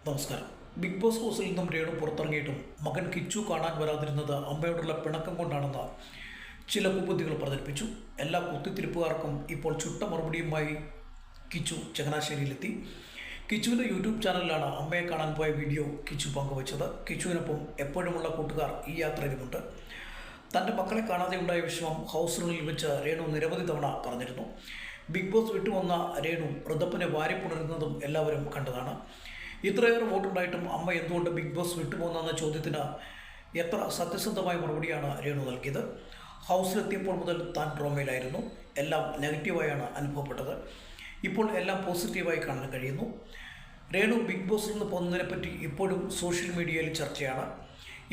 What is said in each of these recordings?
നമസ്കാരം. Big boss ഹൗസിൽ നിന്നും രേണു പുറത്തിറങ്ങിയിട്ടും മകൻ കിച്ചു കാണാൻ വരാതിരുന്നത് അമ്മയോടുള്ള പിണക്കം കൊണ്ടാണെന്ന് ചില കുബുദ്ധികൾ പ്രചരിപ്പിച്ചു. എല്ലാ കുത്തിത്തിരിപ്പുകാർക്കും ഇപ്പോൾ ചുട്ട മറുപടിയുമായി കിച്ചു ചങ്ങനാശ്ശേരിയിലെത്തി. കിച്ചുവിൻ്റെ യൂട്യൂബ് ചാനലിലാണ് അമ്മയെ കാണാൻ പോയ വീഡിയോ കിച്ചു പങ്കുവച്ചത്. കിച്ചുവിനൊപ്പം എപ്പോഴുമുള്ള കൂട്ടുകാർ ഈ യാത്രയിലുമുണ്ട്. തൻ്റെ മക്കളെ കാണാതെ ഉണ്ടായ വിഷമം ഹൗസിനുള്ളിൽ വെച്ച് രേണു നിരവധി തവണ പറഞ്ഞിരുന്നു. ബിഗ് ബോസ് വിട്ടുവന്ന രേണു ഋതപ്പിനെ വാരിപ്പുണരുന്നതും എല്ലാവരും കണ്ടതാണ്. ഇത്രയേറെ വോട്ടുണ്ടായിട്ടും അമ്മ എന്തുകൊണ്ട് ബിഗ് ബോസ് വിട്ടുപോകുന്ന ചോദ്യത്തിന് എത്ര സത്യസന്ധമായ മറുപടിയാണ് രേണു നൽകിയത്. ഹൗസിലെത്തിയപ്പോൾ മുതൽ താൻ ഡ്രോമയിലായിരുന്നു. എല്ലാം നെഗറ്റീവായാണ് അനുഭവപ്പെട്ടത്. ഇപ്പോൾ എല്ലാം പോസിറ്റീവായി കാണാൻ കഴിയുന്നു. രേണു ബിഗ് ബോസിൽ നിന്ന് പോകുന്നതിനെപ്പറ്റി ഇപ്പോഴും സോഷ്യൽ മീഡിയയിൽ ചർച്ചയാണ്.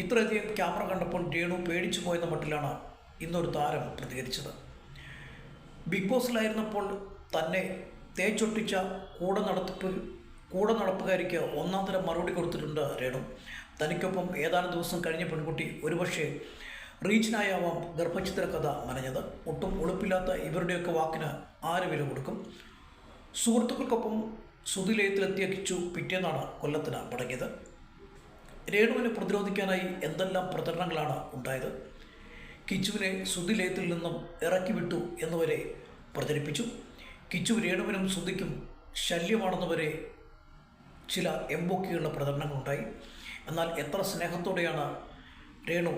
ഇത്രയധികം ക്യാമറ കണ്ടപ്പോൾ രേണു പേടിച്ചു പോയെന്ന മട്ടിലാണ് ഇന്നൊരു താരം പ്രതികരിച്ചത്. ബിഗ് ബോസിലായിരുന്നപ്പോൾ തന്നെ തേച്ചൊട്ടിച്ച കൂടെ നടപ്പുകാരിക്ക് ഒന്നാം തരം മറുപടി കൊടുത്തിട്ടുണ്ട് രേണു. തനിക്കൊപ്പം ഏതാനും ദിവസം കഴിഞ്ഞ പെൺകുട്ടി ഒരുപക്ഷെ റീച്ചിനായാവാം ഗർഭചിത്ര കഥ മനഞ്ഞത്. ഒട്ടും ഒളിപ്പില്ലാത്ത ഇവരുടെയൊക്കെ വാക്കിന് ആര് വില കൊടുക്കും. സുഹൃത്തുക്കൾക്കൊപ്പം സുതിലയത്തിലെത്തിയ കിച്ചു പിറ്റേന്നാണ് കൊല്ലത്തിന് മടങ്ങിയത്. രേണുവിനെ പ്രതിരോധിക്കാനായി എന്തെല്ലാം പ്രചരണങ്ങളാണ് ഉണ്ടായത്. കിച്ചുവിനെ സുതിലയത്തിൽ നിന്നും ഇറക്കി വിട്ടു എന്നുവരെ പ്രചരിപ്പിച്ചു. കിച്ചു രേണുവിനും സുതിക്കും ശല്യമാണെന്നുവരെ ചില എംബോക്കിയുള്ള പ്രചരണങ്ങളുണ്ടായി. എന്നാൽ എത്ര സ്നേഹത്തോടെയാണ് രേണു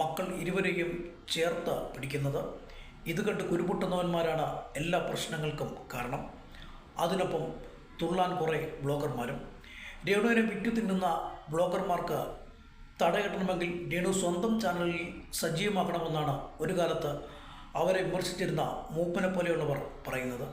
മക്കൾ ഇരുവരെയും ചേർത്ത് പിടിക്കുന്നത്. ഇത് കണ്ട് കുരുപൊട്ടുന്നവന്മാരാണ് എല്ലാ പ്രശ്നങ്ങൾക്കും കാരണം. അതിനൊപ്പം തുള്ളാൻ കുറേ ബ്ലോഗർമാരും. രേണുവിനെ വിറ്റു തിന്നുന്ന ബ്ലോഗർമാർക്ക് തടയിടണമെങ്കിൽ രേണു സ്വന്തം ചാനലിൽ സജീവമാക്കണമെന്നാണ് ഒരു കാലത്ത് അവരെ വിമർശിച്ചിരുന്ന മൂപ്പനെ പോലെയുള്ളവർ പറയുന്നത്.